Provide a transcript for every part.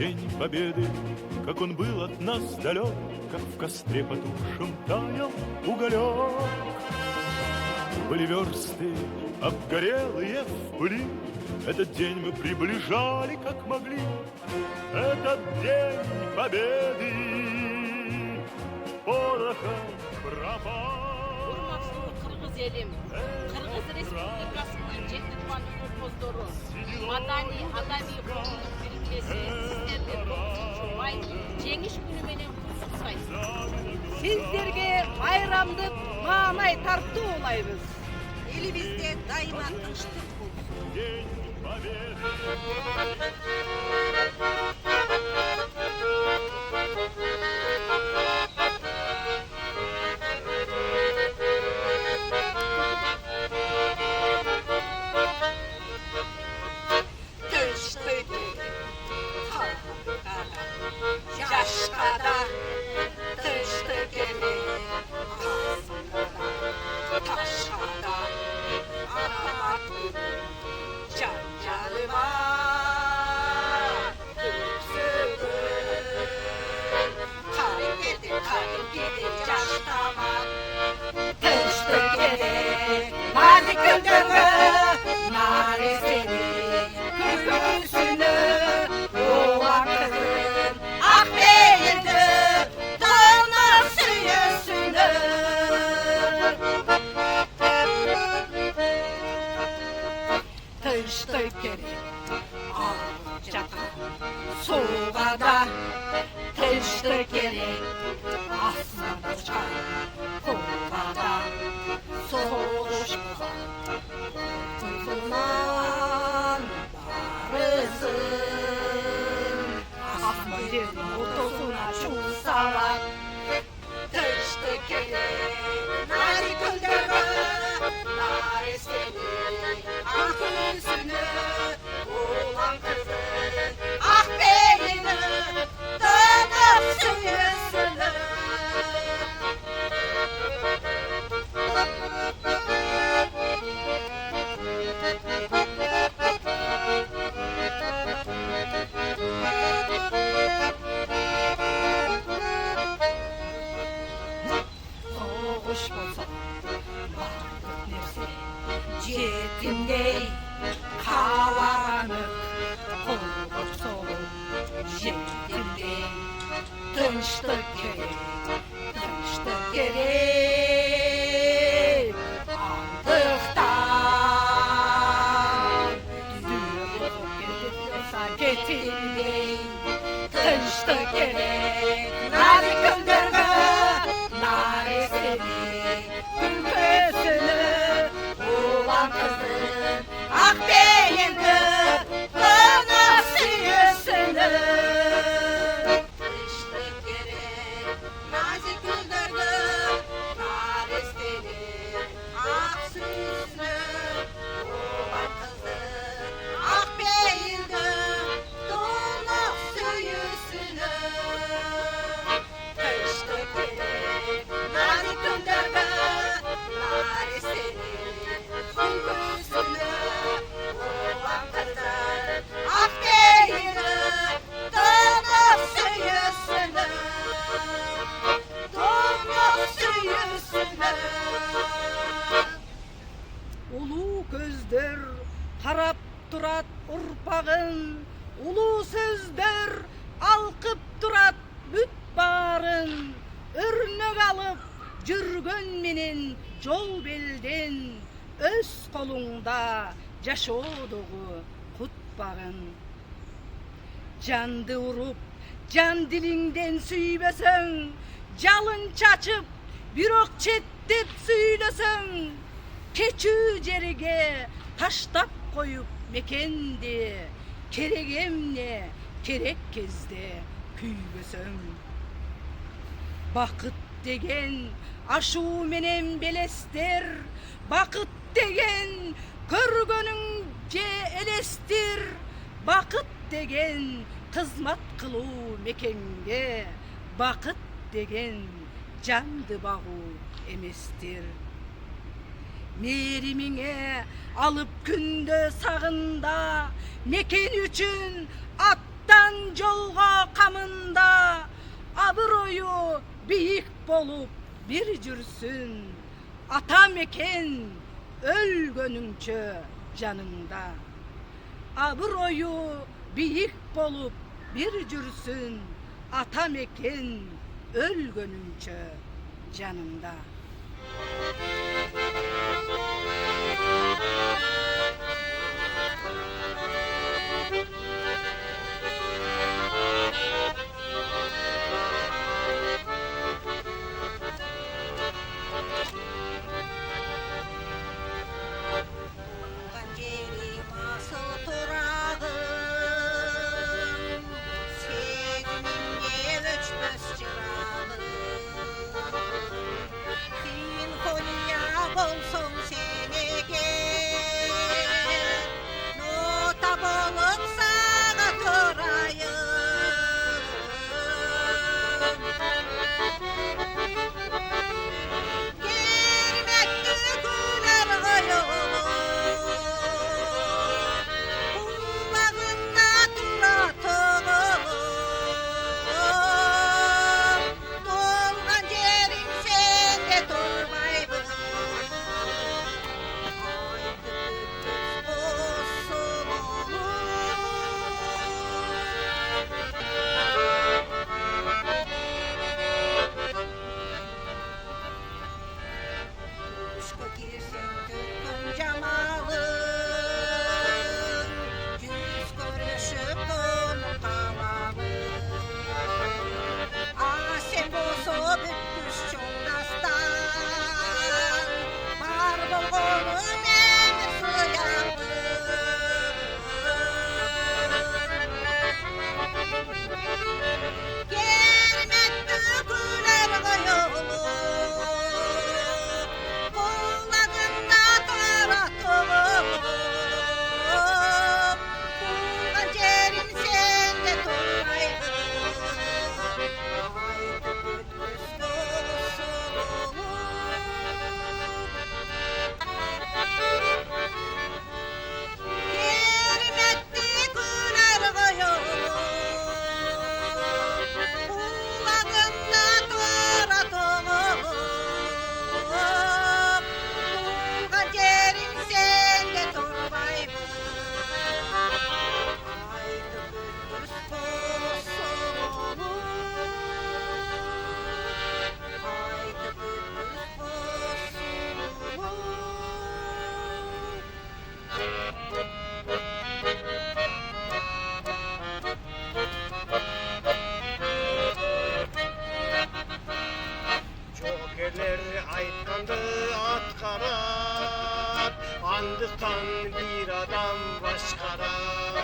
День Победы, как он был от нас далек, как в костре потухшем таял уголек. Были версты обгорелые в пыли, этот день мы приближали, как могли. Этот день Победы порохом пропал. Кыргыз элим, Кыргыз Республикасынын жети туган колхоздору, Madani Adami Коомдук Бирикмеси сиздерди 9-май жеңиш күнү менен куттуктайт. Сиздерге байрамдык маанай тартуулайбыз. Элибизде дайыма тынчтык болсун. День Победы. Yetimdey karanlık koluk soluk. Yetimdey tınçtık gerek aldıktan. Yetimdey tınçtık gerek nari kıldırgı nari seni ülkesini ulan kızın ah beyindi kınası yüzünü. Tınçtık gerek nazik güldürdü naresini ah süzünü olan kızın ah beyindi kınası yüzünü. Tınçtık gerek nazik güldürdü naresini ülkesini ulan kızın ah beyindi kınası yüzünü. Kınası yüzünü. Улуу көздөр карап турат урпагын, улуу сөздөр алкып турат бүт баарын. Өрнөк алып жүргөн менен жол белден, өз колуңда жашоодогу кутпагын. Жанды уруп, жан дилиңден сүйбөсөң, жалын чачып, бирок четтеп сүйлөсөң, кечүү жерге таштап коюп мекенди, керек эмне, керек кезде күйбөсөң. Бакыт деген ашуу менен белестер, бакыт деген көргөнүң же элестир, бакыт деген кызмат кылуу мекенге, бакыт деген жанды багуу эместир. Меримиңе алып күндө сагында, мекен үчүн аттан Atan jolga kamında abroyu büyük bolup bir cürsün. Atam eken ölgönünçö canında. Abroyu büyük bolup bir cürsün. Atam eken ölgönünçö canında. Sandıktan bir adam başkalar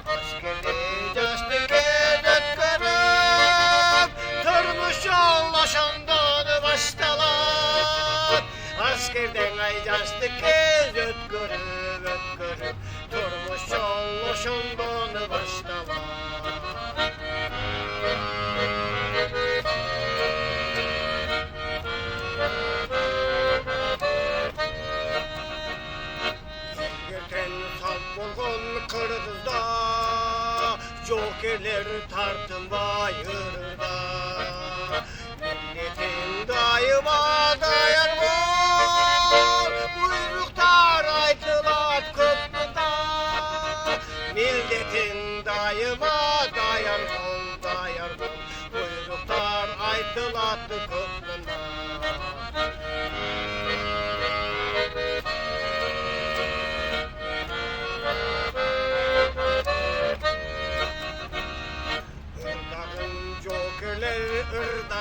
Askerde castike dötkörüm Durmuş yollaşandan baştalar Askerden ay castike dötkörüm Durmuş yollaşandan baştalar Kırgızda jokerler tartın bayırda Milletin daima dayanmaz Buyruklar aytılat köprüda Milletin daima dayanmaz Buyruklar aytılat köprüda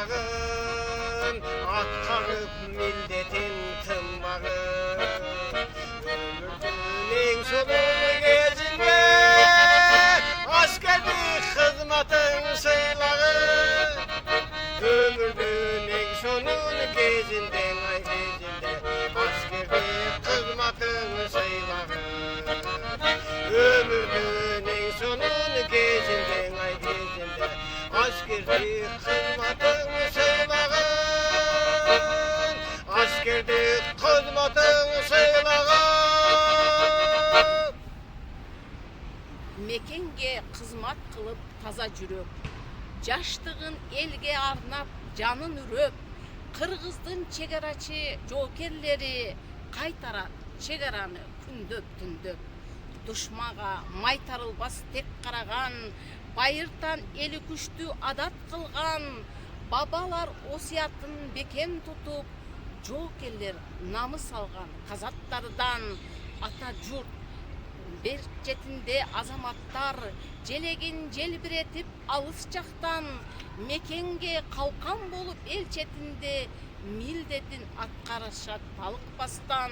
Irdağın atkarıp milletin tımbağı Ömrünün en sonunu gezinde Askerlik hizmetin sıylağı Ömrünün en sonunu gezinde Askerlik hizmetin sıylağı Ömrünün en sonunu gezinde Askerlik hizmetin sıylağı Askerlik hizmetin sıylağı мекенге кызмат кылып таза жүрөк. Жаштыгын элге арнап жанын үрөп, кыргыздын чегарачы жоокерлери кайтарат чегараны күндөп түндөп. Душмага майтарылбас тек караган, байыртан эли күчтүү адат кылган, бабалар осуятын бекем тутуп, жоокерлер намыс алган казаттардан, ата журт бер четинде азаматтар желегин желбиретип алыс жактан, мекенге калкан болуп эл четинде милдетин аткарышат талыкпастан,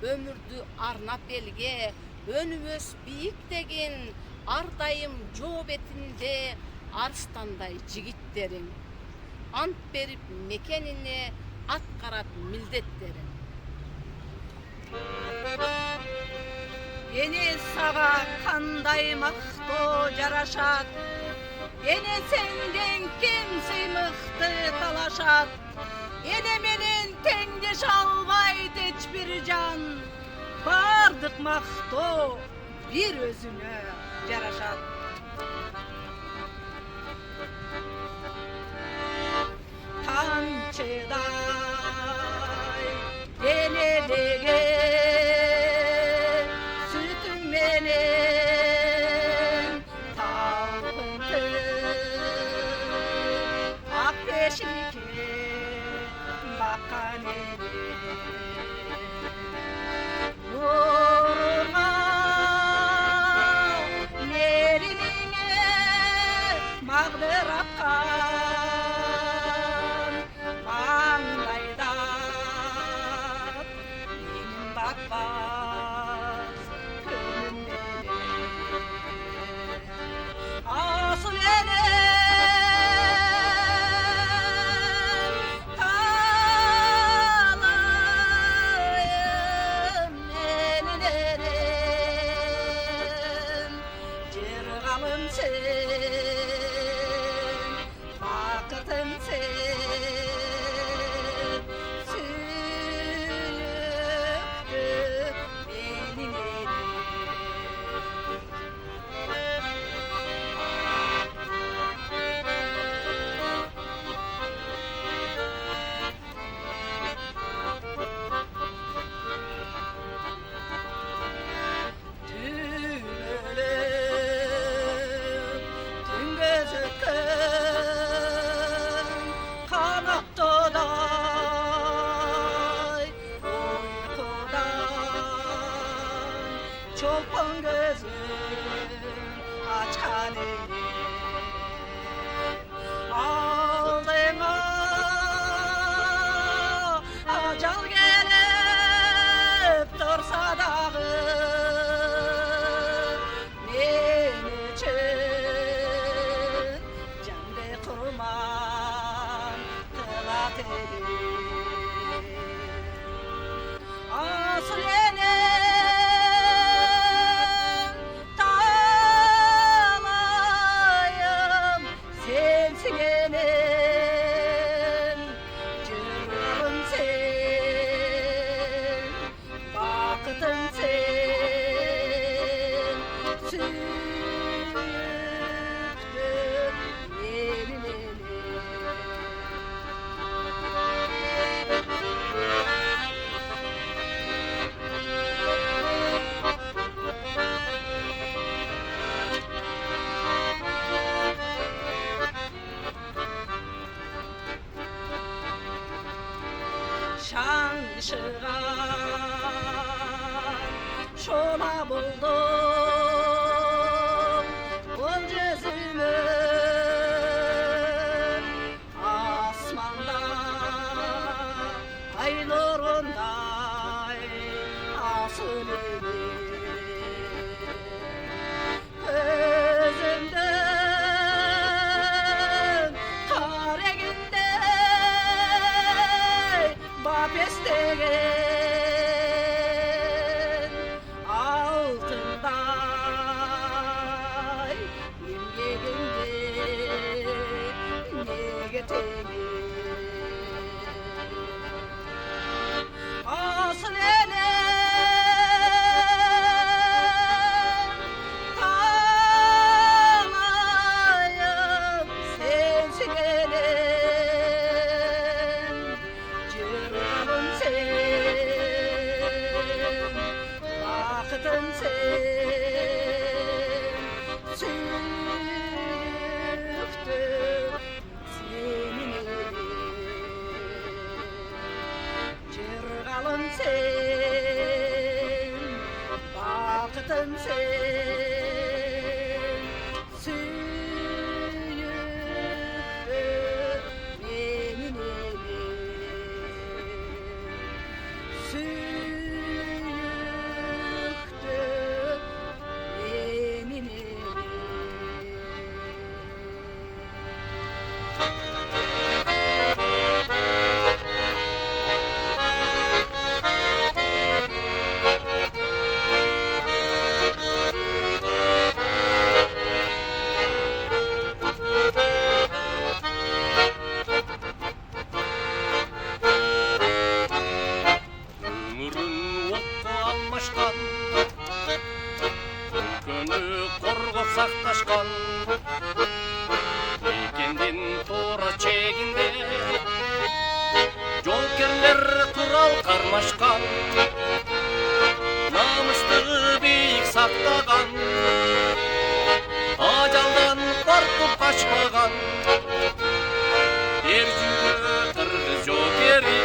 өмүрдү арнап элге өнүмөс бийиктегин, ар дайым жоо бетинде арстандай жигиттериң. Ант берип мекенине аткарат милдеттерин. Эне сага кандай мактоо жарашат, эне сенден ким сыймыкты талашат, эне менен теңдеш албайт эч бир жан, бардык мактоо бир өзүнө жарашат. Тамчыдай денелеген сүтүң менен талпынтып ак бешикке баккан нурга нериниңе магдыр аккан маңдайда менин батпас күнүм менен асыл энем талайым менин энем жыргалым сен бакытым сен сүйүктүү менин энем. Түнгө сөккөн канаттыдай уйкудан чолпон көзүн ачкан алдыңа ажал келип турса дагы мен үчүн жанды курман кылат элем. Асыл энем талайым сенсиң энем, жүрөгүм сен, бакытым сен, сүйүктүү менин энем. Шаңшыған шола болдым ол жүзүмөн, асманда ай нурундай асыл көзүмдүн тарегинде бап эстеген алтын өлкөнү коргоп сакташкан мекендин туура чегинде жоокерлер курал кармашкан намысты бийик сактаган ажалдан коркуп качпаган эр жүрөк кыргыз жоокери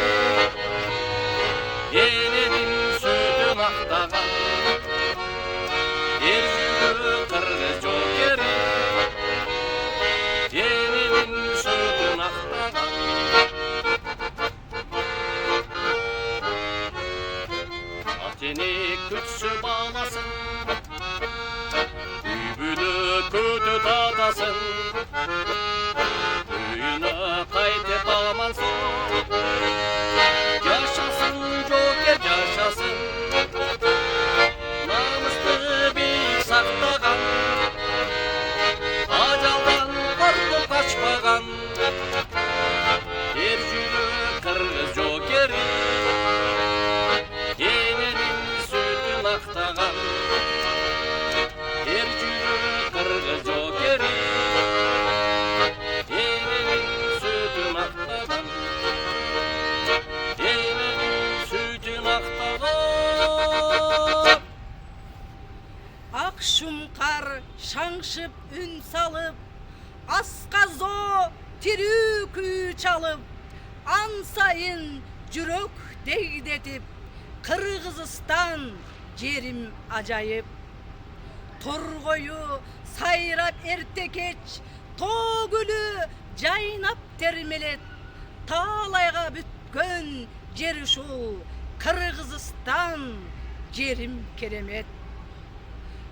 эненин сөтүн актаган эр жүрөк кыргыз жоокери эненин сөтүн актаган ачене күтсө баласын үйбүдө көтө татасын үйүнө кайтып аман соң жашасын жоокер жашасын намысты бийик сактаган ажалдан коркуп качпаган эр жүрөк кыргыз жоокери эненин сөтүн актаган эр жүрөк кыргыз жоокери эненин сөтүн актаган эненин сөтүн актаган ак шумкар шаңшып үн салып асказо тирүү күй чалып ан сайын жүрөк дегдетип Кыргызстан жерим ажайып торгою сайрап эрте кеч тоо гүлү жайнап термелет таалайга бүткөн жер ушул Кыргызстан жерим керемет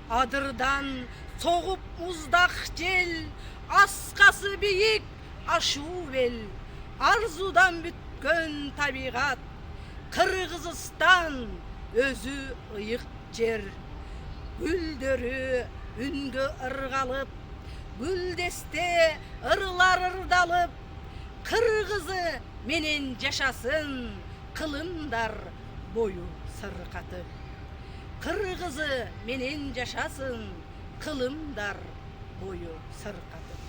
адырдан согуп муздак жел аскасы бийик ашуу бел арзудан бүткөн табигат Кыргызстан өзү ыйык жер гүлдөрү үнгө ыргалып гүлдесте ырлар ырдалып кыргызы менен жашасын кылымдар бою сыркатып кыргызы менен жашасын кылымдар бою сыркатып